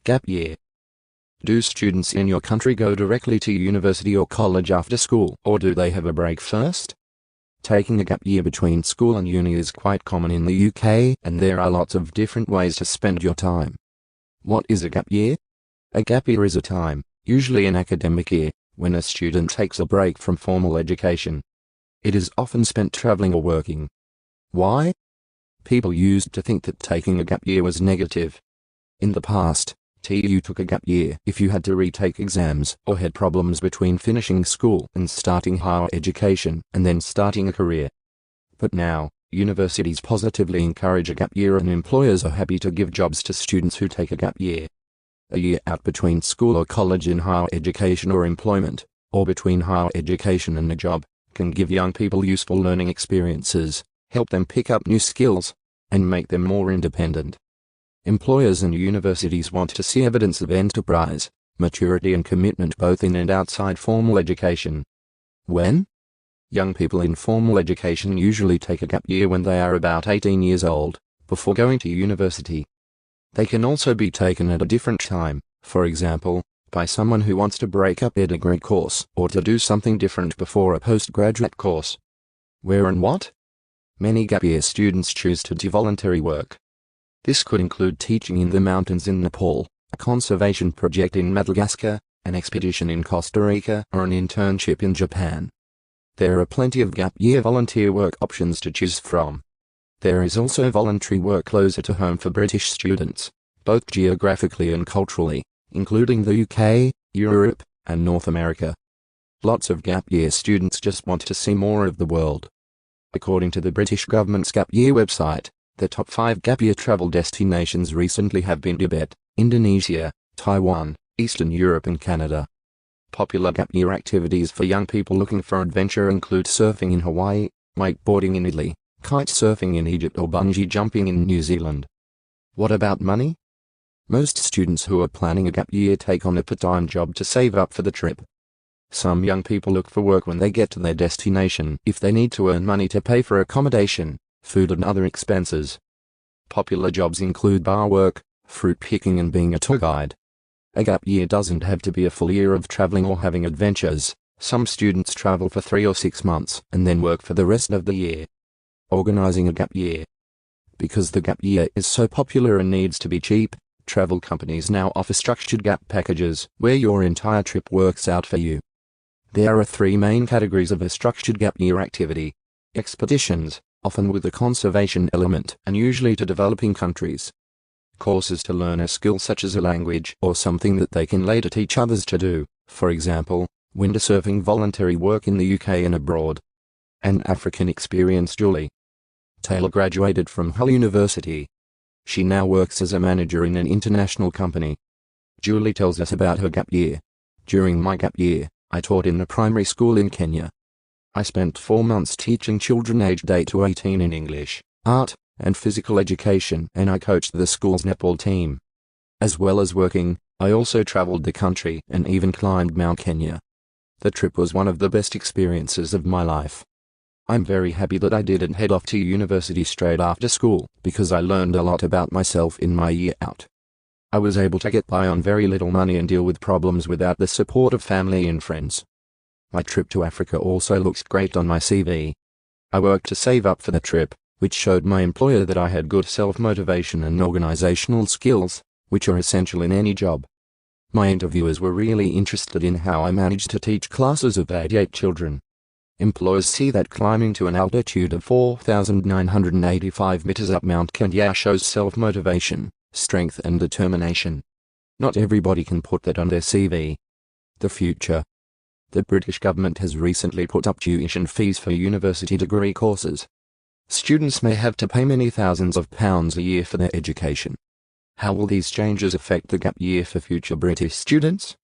Gap year. Do students in your country go directly to university or college after school, or do they have a break first? Taking a gap year between school and uni is quite common in the UK, and there are lots of different ways to spend your time. What is a gap year? A gap year is a time, usually an academic year, when a student takes a break from formal education. It is often spent traveling or working. Why? People used to think that taking a gap year was negative. In the past, you took a gap year if you had to retake exams or had problems between finishing school and starting higher education and then starting a career. But now, universities positively encourage a gap year and employers are happy to give jobs to students who take a gap year. A year out between school or college in higher education or employment, or between higher education and a job, can give young people useful learning experiences, help them pick up new skills, and make them more independent. Employers and universities want to see evidence of enterprise, maturity and commitment both in and outside formal education. When? Young people in formal education usually take a gap year when they are about 18 years old, before going to university. They can also be taken at a different time, for example, by someone who wants to break up their degree course or to do something different before a postgraduate course. Where and what? Many gap year students choose to do voluntary work. This could include teaching in the mountains in Nepal, a conservation project in Madagascar, an expedition in Costa Rica, or an internship in Japan. There are plenty of gap year volunteer work options to choose from. There is also voluntary work closer to home for British students, both geographically and culturally, including the UK, Europe, and North America. Lots of gap year students just want to see more of the world. According to the British government's gap year website, the top 5 gap year travel destinations recently have been Tibet, Indonesia, Taiwan, Eastern Europe and Canada. Popular gap year activities for young people looking for adventure include surfing in Hawaii, wakeboarding in Italy, kite surfing in Egypt or bungee jumping in New Zealand. What about money? Most students who are planning a gap year take on a part-time job to save up for the trip. Some young people look for work when they get to their destination if they need to earn money to pay for accommodation, food and other expenses. Popular jobs include bar work, fruit picking and being a tour guide. A gap year doesn't have to be a full year of traveling or having adventures. Some students travel for 3 or 6 months and then work for the rest of the year. Organizing a gap year. Because the gap year is so popular and needs to be cheap, travel companies now offer structured gap packages where your entire trip works out for you. There are 3 main categories of a structured gap year activity. Expeditions, often with a conservation element and usually to developing countries. Courses to learn a skill such as a language or something that they can later teach others to do, for example, windsurfing voluntary work in the UK and abroad. An African experience. Julie Taylor graduated from Hull University. She now works as a manager in an international company. Julie tells us about her gap year. During my gap year, I taught in a primary school in Kenya. I spent 4 months teaching children aged 8 to 18 in English, art, and physical education, and I coached the school's netball team. As well as working, I also traveled the country and even climbed Mount Kenya. The trip was one of the best experiences of my life. I'm very happy that I didn't head off to university straight after school, because I learned a lot about myself in my year out. I was able to get by on very little money and deal with problems without the support of family and friends. My trip to Africa also looks great on my CV. I worked to save up for the trip, which showed my employer that I had good self-motivation and organizational skills, which are essential in any job. My interviewers were really interested in how I managed to teach classes of 88 children. Employers see that climbing to an altitude of 4,985 meters up Mount Kenya shows self-motivation, strength and determination. Not everybody can put that on their CV. The future. The British government has recently put up tuition fees for university degree courses. Students may have to pay many thousands of pounds a year for their education. How will these changes affect the gap year for future British students?